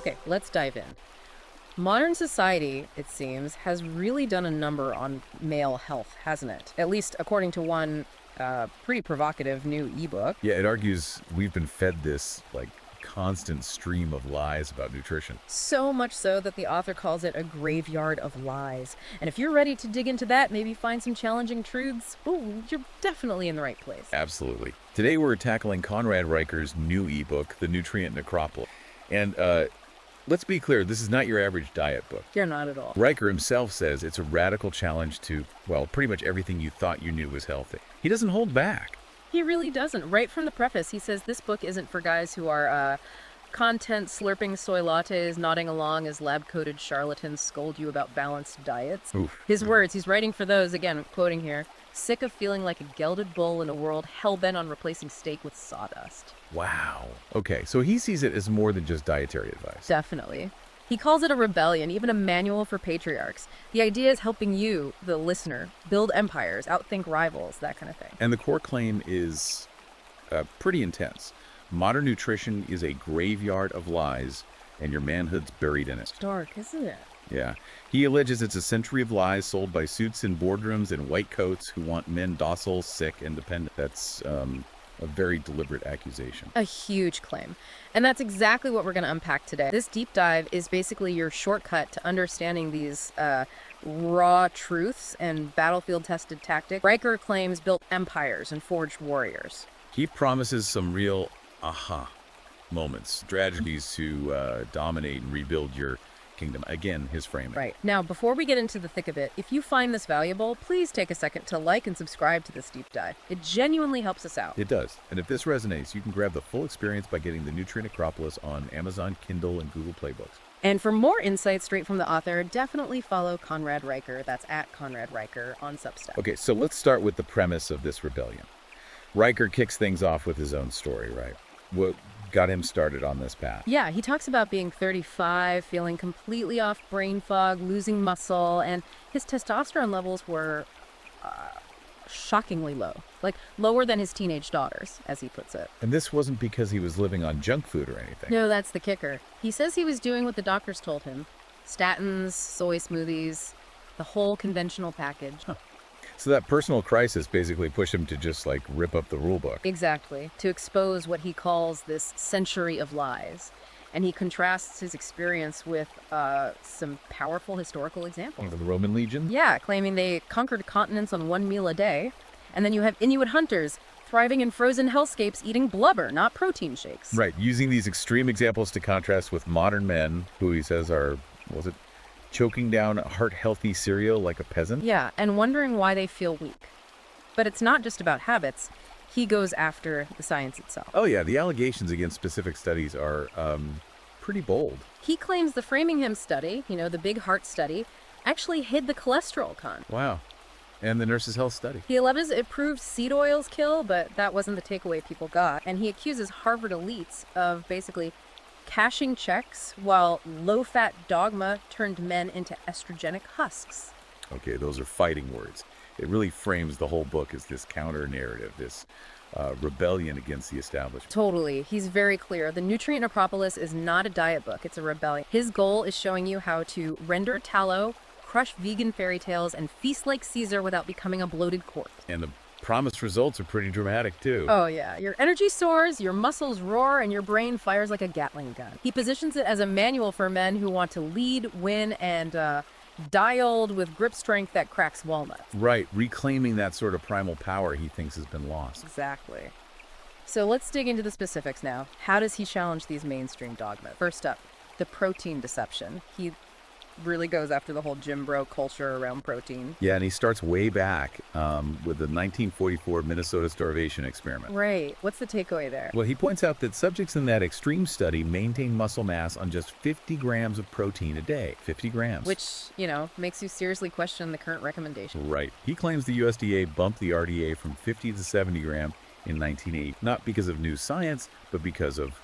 Okay, let's dive in. Modern society, it seems, has really done a number on male health, hasn't it? At least according to one pretty provocative new ebook. Yeah, it argues we've been fed this, constant stream of lies about nutrition. So much so that the author calls it a graveyard of lies. And if you're ready to dig into that, maybe find some challenging truths, ooh, you're definitely in the right place. Absolutely. Today we're tackling Conrad Reicher's new ebook, The Nutrient Necropolis. And let's be clear, this is not your average diet book. You're not at all. Reicher himself says it's a radical challenge to, well, pretty much everything you thought you knew was healthy. He doesn't hold back. He really doesn't. Right from the preface, he says this book isn't for guys who are content slurping soy lattes, nodding along as lab-coated charlatans scold you about balanced diets. Oof. His words, he's writing for those, again, quoting here, sick of feeling like a gelded bull in a world hell-bent on replacing steak with sawdust. Wow. Okay, so he sees it as more than just dietary advice. Definitely. He calls it a rebellion, even a manual for patriarchs. The idea is helping you, the listener, build empires, outthink rivals, that kind of thing. And the core claim is pretty intense. Modern nutrition is a graveyard of lies, and your manhood's buried in it. Dark, isn't it? Yeah. He alleges it's a century of lies sold by suits in boardrooms and white coats who want men docile, sick, and dependent. That's a very deliberate accusation. A huge claim. And that's exactly what we're going to unpack today. This deep dive is basically your shortcut to understanding these raw truths and battlefield-tested tactics. Reicher claims built empires and forged warriors. He promises some real aha moments, strategies to dominate and rebuild your kingdom. Again, his framing. Right. Now, before we get into the thick of it, if you find this valuable, please take a second to like and subscribe to this deep dive. It genuinely helps us out. It does. And if this resonates, you can grab the full experience by getting the Nutrient Necropolis on Amazon, Kindle, and Google Play Books. And for more insights straight from the author, definitely follow Conrad Reicher. That's at Conrad Reicher on Substack. Okay, so let's start with the premise of this rebellion. Reicher kicks things off with his own story, right? What got him started on this path? Yeah, he talks about being 35, feeling completely off brain fog, losing muscle, and his testosterone levels were shockingly low. Like, lower than his teenage daughters, as he puts it. And this wasn't because he was living on junk food or anything. No, that's the kicker. He says he was doing what the doctors told him. Statins, soy smoothies, the whole conventional package. Huh. So that personal crisis basically pushed him to just, rip up the rule book. Exactly. To expose what he calls this century of lies. And he contrasts his experience with some powerful historical examples. The Roman legion? Yeah, claiming they conquered continents on one meal a day. And then you have Inuit hunters thriving in frozen hellscapes eating blubber, not protein shakes. Right, using these extreme examples to contrast with modern men who he says are, choking down heart-healthy cereal like a peasant? Yeah, and wondering why they feel weak. But it's not just about habits. He goes after the science itself. Oh yeah, the allegations against specific studies are pretty bold. He claims the Framingham study, the big heart study, actually hid the cholesterol con. Wow. And the Nurses' Health study. He alleges it proved seed oils kill, but that wasn't the takeaway people got. And he accuses Harvard elites of basically cashing checks while low-fat dogma turned men into estrogenic husks. Okay, those are fighting words. It really frames the whole book as this counter-narrative, this rebellion against the establishment. Totally. He's very clear. The Nutrient Necropolis is not a diet book. It's a rebellion. His goal is showing you how to render tallow, crush vegan fairy tales, and feast like Caesar without becoming a bloated corpse. And the promised results are pretty dramatic, too. Oh, yeah. Your energy soars, your muscles roar, and your brain fires like a Gatling gun. He positions it as a manual for men who want to lead, win, and die old with grip strength that cracks walnuts. Right, reclaiming that sort of primal power he thinks has been lost. Exactly. So let's dig into the specifics now. How does he challenge these mainstream dogmas? First up, the protein deception. He really goes after the whole gym bro culture around protein. Yeah, and he starts way back with the 1944 Minnesota starvation experiment. Right. What's the takeaway there? Well, he points out that subjects in that extreme study maintained muscle mass on just 50 grams of protein a day. 50 grams. Which, makes you seriously question the current recommendation. Right. He claims the USDA bumped the RDA from 50 to 70 gram in 1980, not because of new science, but because of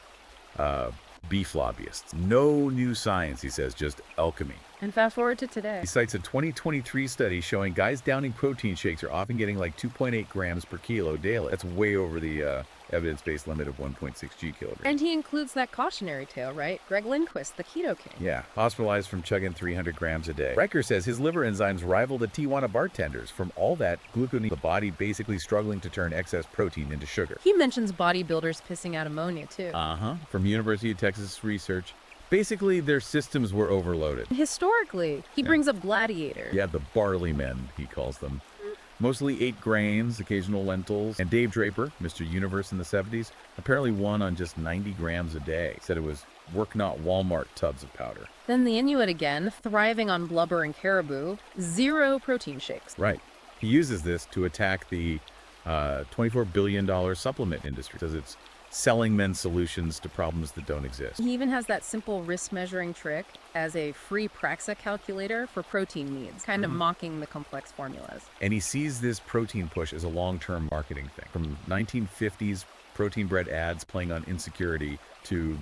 beef lobbyists. No new science, he says, just alchemy. And fast forward to today. He cites a 2023 study showing guys downing protein shakes are often getting like 2.8 grams per kilo daily. That's way over the evidence-based limit of 1.6 G kilograms. And he includes that cautionary tale, right? Greg Lindquist, the keto king. Yeah, hospitalized from chugging 300 grams a day. Riker says his liver enzymes rival the Tijuana bartenders from all that glucose, the body basically struggling to turn excess protein into sugar. He mentions bodybuilders pissing out ammonia, too. From University of Texas research. Basically, their systems were overloaded. Historically, he brings up gladiators. Yeah, the barley men, he calls them. Mostly ate grains, occasional lentils, and Dave Draper, Mr. Universe in the 70s, apparently won on just 90 grams a day. Said it was work not Walmart tubs of powder. Then the Inuit again, thriving on blubber and caribou, 0 protein shakes. Right. He uses this to attack the $24 billion supplement industry. Says it's selling men solutions to problems that don't exist. He even has that simple risk measuring trick as a free Praxa calculator for protein needs, kind of mocking the complex formulas. And he sees this protein push as a long-term marketing thing. From 1950s protein bread ads playing on insecurity to,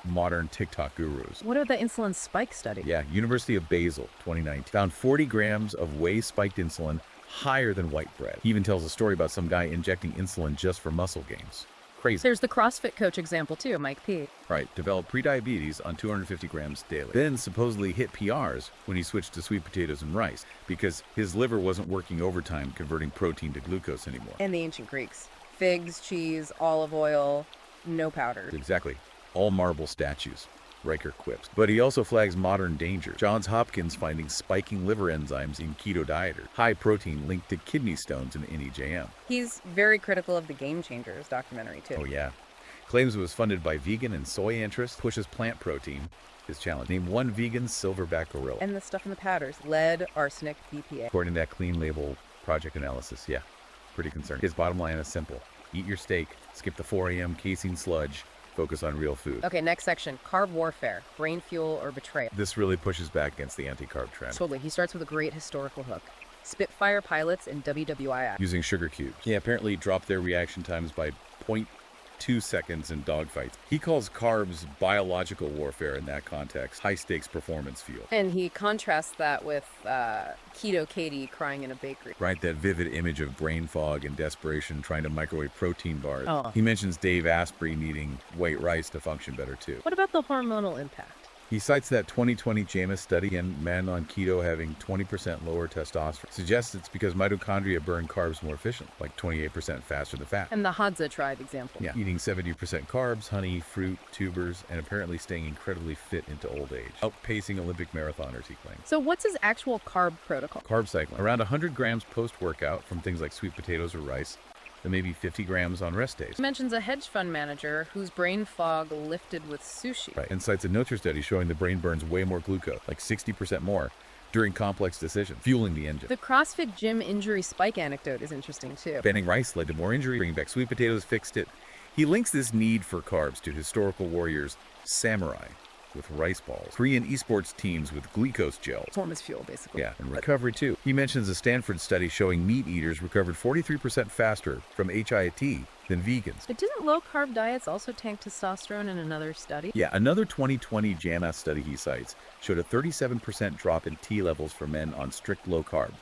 modern TikTok gurus. What about the insulin spike study? Yeah, University of Basel, 2019. Found 40 grams of whey-spiked insulin higher than white bread. He even tells a story about some guy injecting insulin just for muscle gains. Crazy. There's the CrossFit coach example too, Mike P. Right, developed prediabetes on 250 grams daily. Then supposedly hit PRs when he switched to sweet potatoes and rice because his liver wasn't working overtime converting protein to glucose anymore. And the ancient Greeks. Figs, cheese, olive oil, no powder. Exactly. All marble statues. Riker quips. But he also flags modern danger. Johns Hopkins finding spiking liver enzymes in keto dieters. High protein linked to kidney stones in NEJM. He's very critical of the Game Changers documentary too. Oh yeah. Claims it was funded by vegan and soy interests. Pushes plant protein. His challenge. Name one vegan silverback gorilla. And the stuff in the powders. Lead, arsenic, BPA. According to that clean label project analysis, yeah. Pretty concerning. His bottom line is simple. Eat your steak. Skip the 4 a.m. casein sludge. Focus on real food. Okay, next section. Carb warfare. Brain fuel or betrayal. This really pushes back against the anti-carb trend. Totally. He starts with a great historical hook. Spitfire pilots and WWII. Using sugar cubes. Yeah, apparently dropped their reaction times by 0.2 seconds in dogfights. He calls carbs biological warfare in that context. High-stakes performance fuel. And he contrasts that with Keto Katie crying in a bakery. Right, that vivid image of brain fog and desperation trying to microwave protein bars. Oh. He mentions Dave Asprey needing white rice to function better too. What about the hormonal impact? He cites that 2020 JAMA study in men on keto having 20% lower testosterone. Suggests it's because mitochondria burn carbs more efficiently, like 28% faster than fat. And the Hadza tribe example. Yeah, eating 70% carbs, honey, fruit, tubers, and apparently staying incredibly fit into old age. Outpacing Olympic marathoners, he claims. So what's his actual carb protocol? Carb cycling. Around 100 grams post-workout from things like sweet potatoes or rice. Then maybe 50 grams on rest days. He mentions a hedge fund manager whose brain fog lifted with sushi. Right, and cites a Nutrient study showing the brain burns way more glucose, like 60% more, during complex decisions, fueling the engine. The CrossFit gym injury spike anecdote is interesting too. Banning rice led to more injury, bringing back sweet potatoes fixed it. He links this need for carbs to historical warriors, samurai, with rice balls, Korean esports teams with glucose gels. Performance fuel, basically. Yeah, and recovery too. He mentions a Stanford study showing meat eaters recovered 43% faster from HIIT than vegans. But didn't low-carb diets also tank testosterone in another study? Yeah, another 2020 JAMA study he cites showed a 37% drop in T levels for men on strict low carb,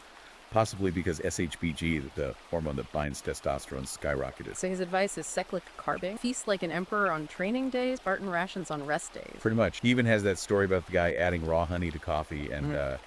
possibly because SHBG, the hormone that binds testosterone, skyrocketed. So his advice is cyclic carbing. Feast like an emperor on training days, Spartan rations on rest days. Pretty much. He even has that story about the guy adding raw honey to coffee and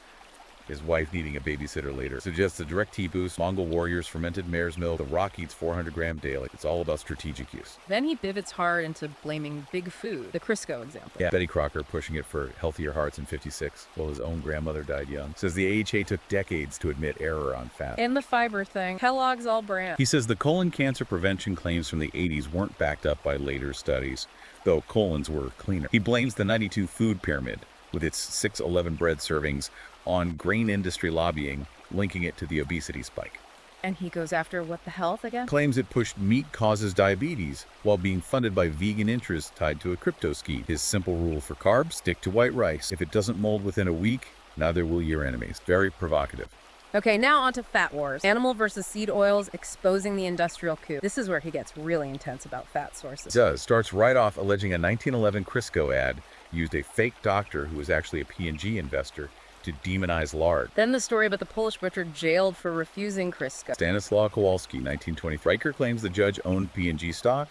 his wife needing a babysitter later. Suggests a direct T boost, Mongol warriors, fermented mare's milk, the Rock eats 400 gram daily. It's all about strategic use. Then he pivots hard into blaming big food, the Crisco example. Yeah, Betty Crocker pushing it for healthier hearts in 56, while his own grandmother died young. Says the AHA took decades to admit error on fat. And the fiber thing. Kellogg's all brand. He says the colon cancer prevention claims from the 80s weren't backed up by later studies, though colons were cleaner. He blames the 92 food pyramid, with its 611 bread servings, on grain industry lobbying, linking it to the obesity spike. And he goes after what the health again? Claims it pushed meat causes diabetes while being funded by vegan interests tied to a crypto scheme. His simple rule for carbs, stick to white rice. If it doesn't mold within a week, neither will your enemies. Very provocative. Okay, now on to fat wars. Animal versus seed oils exposing the industrial coup. This is where he gets really intense about fat sources. It does. Starts right off alleging a 1911 Crisco ad used a fake doctor who was actually a P&G investor to demonize lard. Then the story about the Polish butcher jailed for refusing Crisco. Stanislaw Kowalski, 1920. Riker claims the judge owned P&G stock,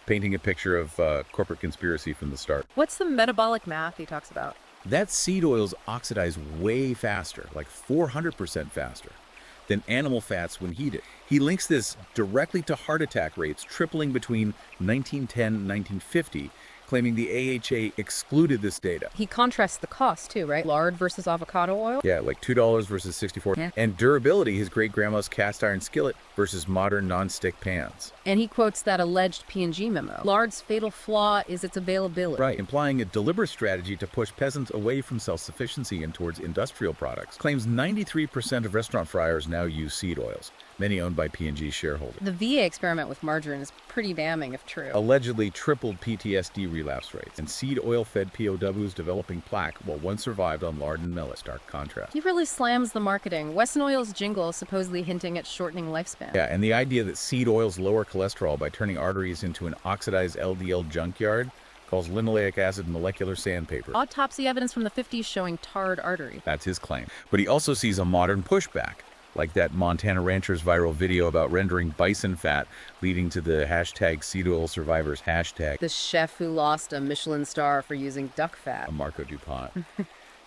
painting a picture of corporate conspiracy from the start. What's the metabolic math he talks about? That seed oils oxidize way faster, like 400% faster, than animal fats when heated. He links this directly to heart attack rates tripling between 1910 and 1950, claiming the AHA excluded this data. He contrasts the cost too, right? Lard versus avocado oil? Yeah, like $2 versus 64. Yeah. And durability, his great-grandma's cast iron skillet versus modern non-stick pans. And he quotes that alleged P&G memo. Lard's fatal flaw is its availability. Right, implying a deliberate strategy to push peasants away from self-sufficiency and towards industrial products. Claims 93% of restaurant fryers now use seed oils, many owned by P&G shareholders. The VA experiment with margarine is pretty damning if true. Allegedly tripled PTSD relapse rates, and seed oil-fed POWs developing plaque while one survived on lard and millet. Stark contrast. He really slams the marketing. Wesson Oil's jingle supposedly hinting at shortening lifespan. Yeah, and the idea that seed oils lower cholesterol by turning arteries into an oxidized LDL junkyard calls linoleic acid molecular sandpaper. Autopsy evidence from the 50s showing tarred artery. That's his claim. But he also sees a modern pushback, like that Montana rancher's viral video about rendering bison fat, leading to the hashtag seed oil survivors hashtag. The chef who lost a Michelin star for using duck fat. Marco DuPont.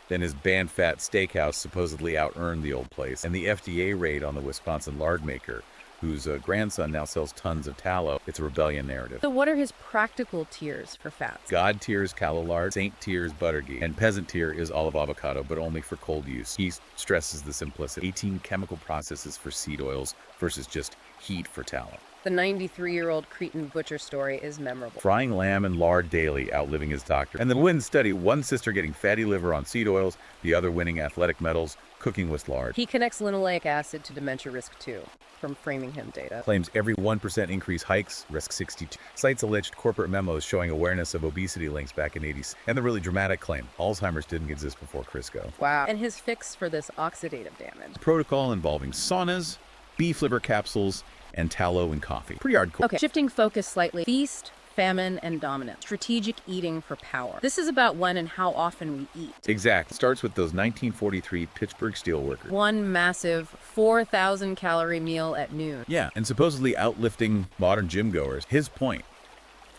Then his banned fat steakhouse supposedly out-earned the old place. And the FDA raid on the Wisconsin lard maker, whose grandson now sells tons of tallow. It's a rebellion narrative. So what are his practical tiers for fats? God tier is callow lard, saint tier is butter ghee, and peasant tier is olive avocado, but only for cold use. He stresses the simplicity. 18 chemical processes for seed oils versus just heat for tallow. The 93-year-old Cretan butcher story is memorable. Frying lamb and lard daily, outliving his doctor. And the Wynn study, one sister getting fatty liver on seed oils, the other winning athletic medals, cooking with lard. He connects linoleic acid to dementia risk too, from Framingham data. Claims every 1% increase hikes, risk 62. Cites alleged corporate memos showing awareness of obesity links back in 80s. And the really dramatic claim, Alzheimer's didn't exist before Crisco. Wow. And his fix for this oxidative damage. Protocol involving saunas, beef liver capsules, and tallow and coffee. Pretty hardcore. Okay, shifting focus slightly. Feast, famine, and dominance. Strategic eating for power. This is about when and how often we eat. Exact. Starts with those 1943 Pittsburgh steelworkers. One massive 4,000 calorie meal at noon. Yeah, and supposedly outlifting modern gym goers. His point,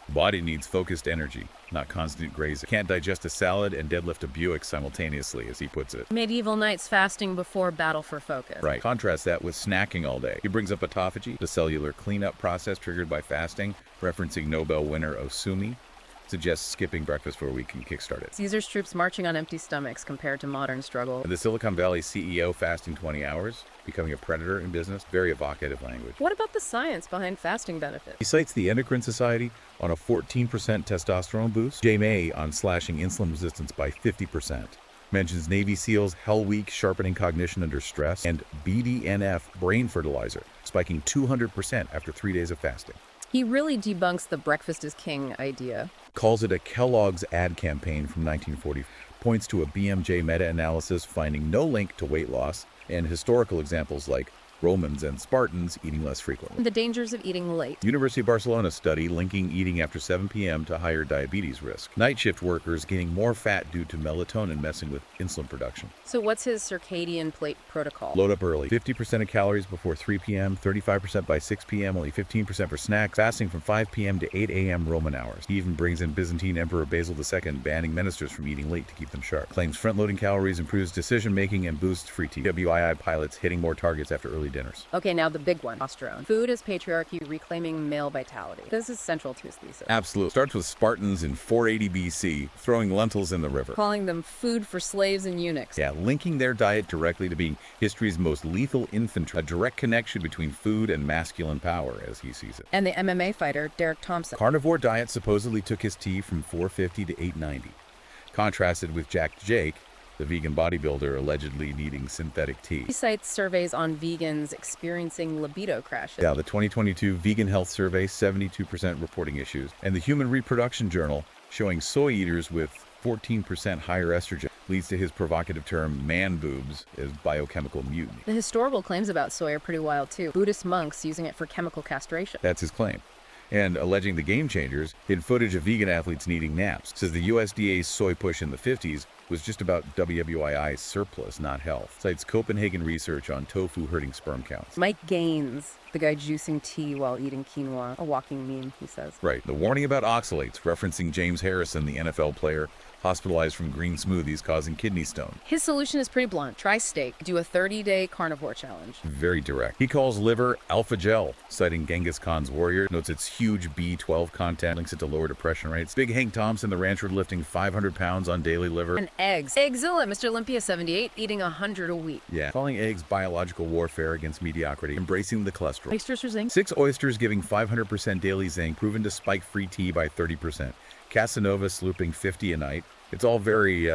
body needs focused energy, not constant grazing. Can't digest a salad and deadlift a Buick simultaneously, as he puts it. Medieval knights fasting before battle for focus. Right. Contrast that with snacking all day. He brings up autophagy, the cellular cleanup process triggered by fasting, referencing Nobel winner Osumi. Suggests skipping breakfast for a week can kickstart it. Caesar's troops marching on empty stomachs compared to modern struggle. The Silicon Valley CEO fasting 20 hours, becoming a predator in business. Very evocative language. What about the science behind fasting benefits? He cites the Endocrine Society on a 14% testosterone boost, JMA on slashing insulin resistance by 50%, mentions Navy SEALs Hell Week sharpening cognition under stress, and BDNF brain fertilizer spiking 200% after 3 days of fasting. He really debunks the breakfast is king idea. Calls it a Kellogg's ad campaign from 1940, points to a BMJ meta-analysis finding no link to weight loss, and historical examples like Romans and Spartans eating less frequently. The dangers of eating late. University of Barcelona study linking eating after 7 p.m. to higher diabetes risk. Night shift workers gaining more fat due to melatonin messing with insulin production. So what's his circadian plate protocol? Load up early. 50% of calories before 3 p.m., 35% by 6 p.m., only 15% for snacks, fasting from 5 p.m. to 8 a.m. Roman hours. He even brings in Byzantine Emperor Basil II, banning ministers from eating late to keep them sharp. Claims front-loading calories improves decision-making and boosts free T. WII pilots hitting more targets after early dinners. Okay, now the big one, testosterone. Food as patriarchy, reclaiming male vitality. This is central to his thesis. Absolutely. Starts with Spartans in 480 BC, throwing lentils in the river. Calling them food for slaves and eunuchs. Yeah, linking their diet directly to being history's most lethal infantry. A direct connection between food and masculine power, as he sees it. And the MMA fighter, Derek Thompson. Carnivore diet supposedly took his T from 450 to 890. Contrasted with Jack Jake, the vegan bodybuilder allegedly needing synthetic tea. He cites surveys on vegans experiencing libido crashes. Yeah, the 2022 Vegan Health Survey, 72% reporting issues. And the Human Reproduction Journal showing soy eaters with 14% higher estrogen leads to his provocative term, man boobs, as biochemical mutiny. The historical claims about soy are pretty wild too. Buddhist monks using it for chemical castration. That's his claim. And alleging the game changers hid footage of vegan athletes needing naps. Says the USDA's soy push in the 50s was just about WWII surplus, not health. Cites Copenhagen research on tofu hurting sperm counts. Mike Gaines, the guy juicing tea while eating quinoa, a walking meme, he says. Right. The warning about oxalates, referencing James Harrison, the NFL player, hospitalized from green smoothies causing kidney stone. His solution is pretty blunt. Try steak. Do a 30-day carnivore challenge. Very direct. He calls liver alpha gel, citing Genghis Khan's warrior, notes its huge B12 content, links it to lower depression rates. Big Hank Thompson, the rancher, lifting 500 pounds on daily liver. And eggs. Eggzilla, Mr. Olympia 78, eating 100 a week. Yeah. Calling eggs biological warfare against mediocrity, embracing the cholesterol. Oysters for zinc. 6 oysters giving 500% daily zinc, proven to spike free T by 30%. Casanova slooping 50 a night. It's all very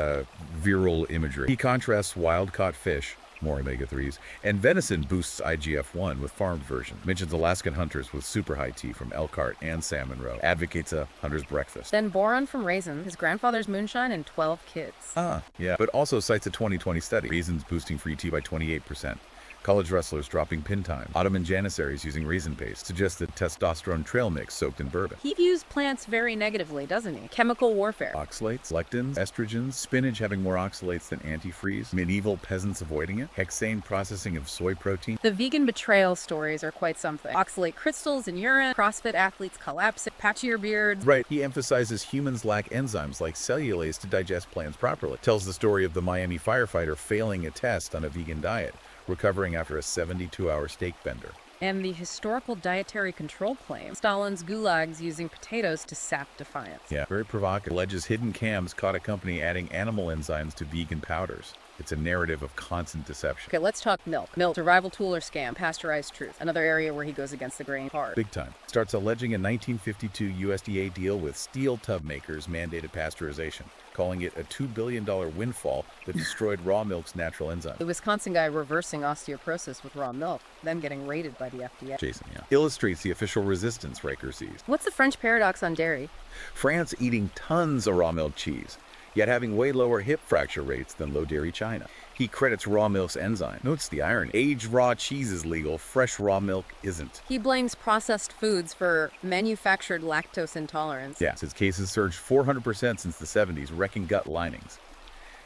virile imagery. He contrasts wild-caught fish, more omega-3s, and venison boosts IGF-1 with farmed version. Mentions Alaskan hunters with super high T from Elkhart and Salmon Row. Advocates a hunter's breakfast. Then boron from raisin, his grandfather's moonshine, and 12 kids. Yeah. But also cites a 2020 study. Raisins boosting free T by 28%. College wrestlers dropping pin time. Ottoman janissaries using raisin paste. Suggests the testosterone trail mix soaked in bourbon. He views plants very negatively, doesn't he? Chemical warfare. Oxalates, lectins, estrogens, spinach having more oxalates than antifreeze, medieval peasants avoiding it, hexane processing of soy protein. The vegan betrayal stories are quite something. Oxalate crystals in urine, CrossFit athletes collapsing, patchier beards. Right. He emphasizes humans lack enzymes like cellulase to digest plants properly. Tells the story of the Miami firefighter failing a test on a vegan diet, recovering after a 72-hour steak bender. And the historical dietary control claim. Stalin's gulags using potatoes to sap defiance. Yeah, very provocative. Alleges hidden cams caught a company adding animal enzymes to vegan powders. It's a narrative of constant deception. Okay, let's talk milk. Milk, survival tool or scam, pasteurized truth. Another area where he goes against the grain hard. Big time. Starts alleging a 1952 USDA deal with steel tub makers mandated pasteurization, calling it a $2 billion windfall that destroyed raw milk's natural enzymes. The Wisconsin guy reversing osteoporosis with raw milk, then getting raided by the FDA. Jason, yeah. Illustrates the official resistance Riker sees. What's the French paradox on dairy? France eating tons of raw milk cheese, yet having way lower hip fracture rates than low-dairy China. He credits raw milk's enzyme. Notes the irony. Aged raw cheese is legal, fresh raw milk isn't. He blames processed foods for manufactured lactose intolerance. Yes, his cases surged 400% since the 70s, wrecking gut linings.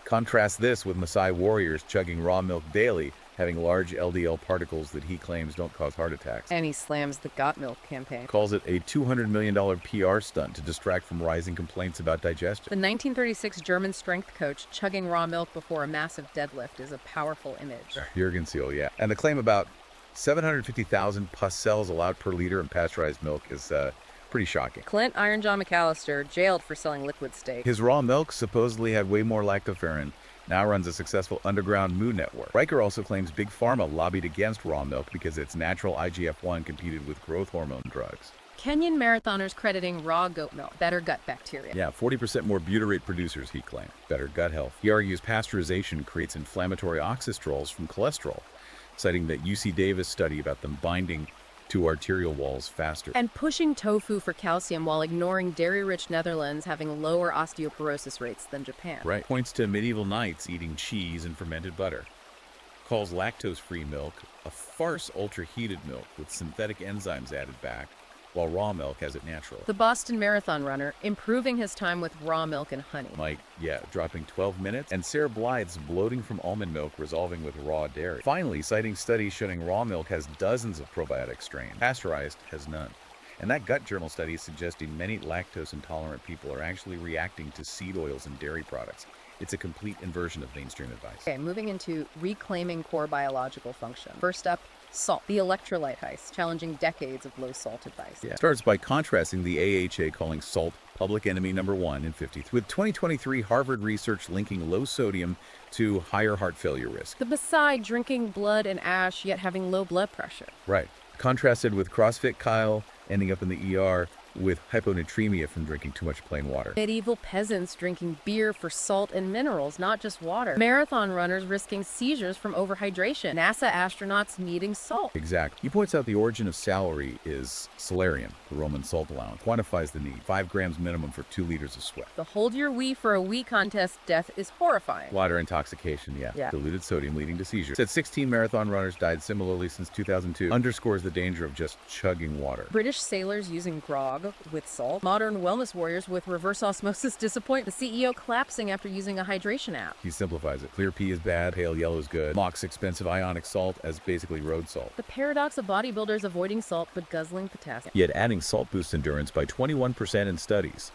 Contrast this with Maasai warriors chugging raw milk daily, having large LDL particles that he claims don't cause heart attacks. And he slams the Got Milk campaign. Calls it a $200 million PR stunt to distract from rising complaints about digestion. The 1936 German strength coach chugging raw milk before a massive deadlift is a powerful image. Jürgen Seal, yeah. And the claim about 750,000 pus cells allowed per liter in pasteurized milk is pretty shocking. Clint Iron John McAllister jailed for selling liquid steak. His raw milk supposedly had way more lactoferrin, now runs a successful underground moo network. Riker also claims Big Pharma lobbied against raw milk because its natural IGF-1 competed with growth hormone drugs. Kenyan marathoners crediting raw goat milk, better gut bacteria. Yeah, 40% more butyrate producers, he claimed. Better gut health. He argues pasteurization creates inflammatory oxystrols from cholesterol, citing that UC Davis study about them binding to arterial walls faster. And pushing tofu for calcium while ignoring dairy-rich Netherlands having lower osteoporosis rates than Japan. Right. Points to medieval knights eating cheese and fermented butter. Calls lactose-free milk a farce ultra-heated milk with synthetic enzymes added back, while raw milk has it natural. The Boston Marathon runner improving his time with raw milk and honey. Like, yeah, dropping 12 minutes. And Sarah Blythe's bloating from almond milk resolving with raw dairy. Finally, citing studies showing raw milk has dozens of probiotic strains. Pasteurized has none. And that gut journal study is suggesting many lactose-intolerant people are actually reacting to seed oils and dairy products. It's a complete inversion of mainstream advice. Okay, moving into reclaiming core biological function. First up, salt. The electrolyte heist, challenging decades of low-salt advice. Yeah. Starts by contrasting the AHA calling salt public enemy number one in 53, with 2023 Harvard research linking low sodium to higher heart failure risk. The Maasai drinking blood and ash, yet having low blood pressure. Right. Contrasted with CrossFit Kyle ending up in the ER with hyponatremia from drinking too much plain water. Medieval peasants drinking beer for salt and minerals, not just water. Marathon runners risking seizures from overhydration. NASA astronauts needing salt. Exactly. He points out the origin of salary is salarium, the Roman salt allowance. Quantifies the need. 5 grams minimum for 2 liters of sweat. The hold your wee for a wee contest death is horrifying. Water intoxication, yeah. Diluted sodium leading to seizures. Said 16 marathon runners died similarly since 2002. Underscores the danger of just chugging water. British sailors using grog, fog with salt. Modern wellness warriors with reverse osmosis disappoint. The CEO collapsing after using a hydration app. He simplifies it. Clear pea is bad, pale yellow is good. Mocks expensive ionic salt as basically road salt. The paradox of bodybuilders avoiding salt but guzzling potassium. Yet adding salt boosts endurance by 21% in studies.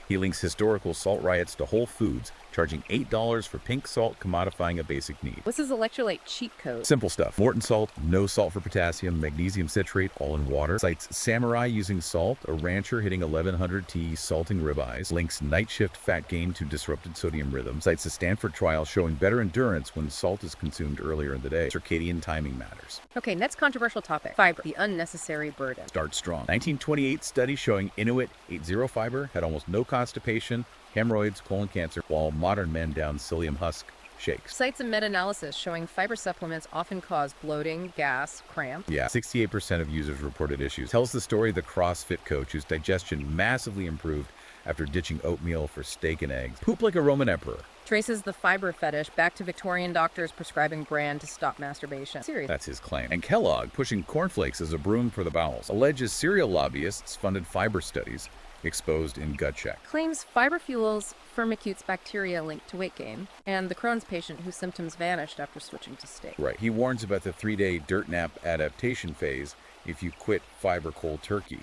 He links historical salt riots to Whole Foods, charging $8 for pink salt, commodifying a basic need. What's his electrolyte cheat code? Simple stuff. Morton salt, no salt for potassium, magnesium citrate, all in water. Cites samurai using salt, a rancher hitting 1100 T salting ribeyes. Links night shift fat gain to disrupted sodium rhythm. Cites a Stanford trial showing better endurance when salt is consumed earlier in the day. Circadian timing matters. Okay, next controversial topic. Fiber, the unnecessary burden. Start strong. 1928 study showing Inuit ate zero fiber, had almost no constipation, hemorrhoids, colon cancer, while modern men down psyllium husk shakes. Cites a meta-analysis showing fiber supplements often cause bloating, gas, cramp. Yeah, 68% of users reported issues. Tells the story of the CrossFit coach whose digestion massively improved after ditching oatmeal for steak and eggs. Poop like a Roman emperor. Traces the fiber fetish back to Victorian doctors prescribing bran to stop masturbation. Serious. That's his claim. And Kellogg pushing cornflakes as a broom for the bowels. Alleges cereal lobbyists funded fiber studies exposed in Gut Check. Claims fiber fuels firmicutes bacteria linked to weight gain, and the Crohn's patient whose symptoms vanished after switching to steak. Right. He warns about the 3-day dirt nap adaptation phase if you quit fiber cold turkey.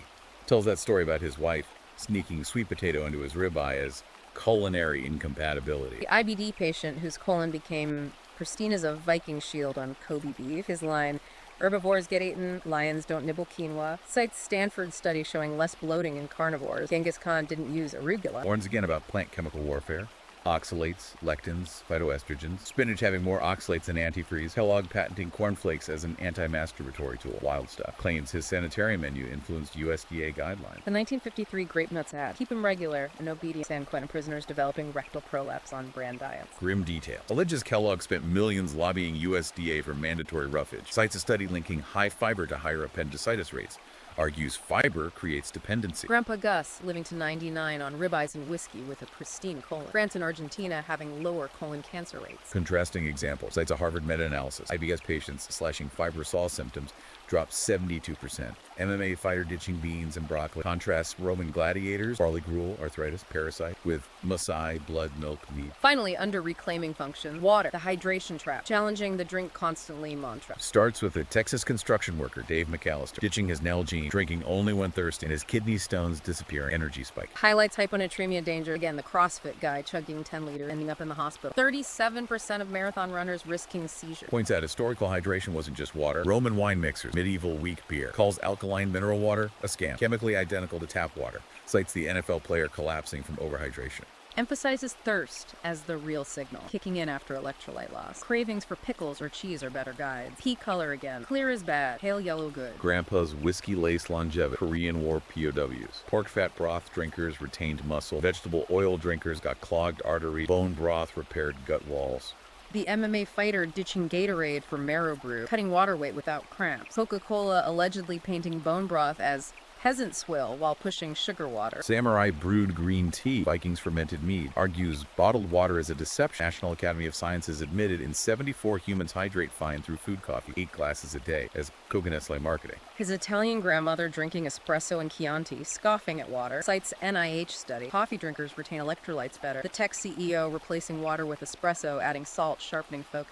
Tells that story about his wife sneaking sweet potato into his ribeye as culinary incompatibility. The IBD patient whose colon became pristine as a Viking shield on Kobe beef. His line, herbivores get eaten, lions don't nibble quinoa. Cites Stanford study showing less bloating in carnivores. Genghis Khan didn't use arugula. Warns again about plant chemical warfare. Oxalates, lectins, phytoestrogens. Spinach having more oxalates than antifreeze. Kellogg patenting cornflakes as an anti-masturbatory tool. Wild stuff. Claims his sanitarium menu influenced USDA guidelines. The 1953 Grape Nuts ad. Keep him regular and obedient. San Quentin prisoners developing rectal prolapse on brand diets. Grim detail. Alleges Kellogg spent millions lobbying USDA for mandatory roughage. Cites a study linking high fiber to higher appendicitis rates. Argues fiber creates dependency. Grandpa Gus living to 99 on ribeyes and whiskey with a pristine colon. France and Argentina having lower colon cancer rates. Contrasting examples. Cites a Harvard meta-analysis. IBS patients slashing fibrosol symptoms dropped 72%. MMA fighter ditching beans and broccoli. Contrasts Roman gladiators, barley gruel, arthritis, parasite, with Maasai blood milk meat. Finally, under reclaiming function, water, the hydration trap, challenging the drink constantly mantra. Starts with a Texas construction worker, Dave McAllister, ditching his Nalgene, drinking only when thirsty, and his kidney stones disappearing. Energy spike. Highlights hyponatremia danger. Again, the CrossFit guy chugging 10 liters, ending up in the hospital. 37% of marathon runners risking seizure. Points out historical hydration wasn't just water. Roman wine mixers, medieval weak beer. Calls alkaline mineral water a scam. Chemically identical to tap water. Cites the NFL player collapsing from overhydration. Emphasizes thirst as the real signal, kicking in after electrolyte loss. Cravings for pickles or cheese are better guides. Pea color again. Clear is bad, pale yellow good. Grandpa's whiskey-laced longevity. Korean War POWs. Pork fat broth drinkers retained muscle. Vegetable oil drinkers got clogged arteries. Bone broth repaired gut walls. The MMA fighter ditching Gatorade for marrow brew, cutting water weight without cramps. Coca-Cola allegedly painting bone broth as peasant swill while pushing sugar water. Samurai brewed green tea. Vikings fermented mead. Argues bottled water is a deception. National Academy of Sciences admitted in 74 humans hydrate fine through food coffee, 8 glasses a day, as Coca-Nestle marketing. His Italian grandmother drinking espresso and Chianti, scoffing at water. Cites NIH study. Coffee drinkers retain electrolytes better. The tech CEO replacing water with espresso, adding salt, sharpening focus.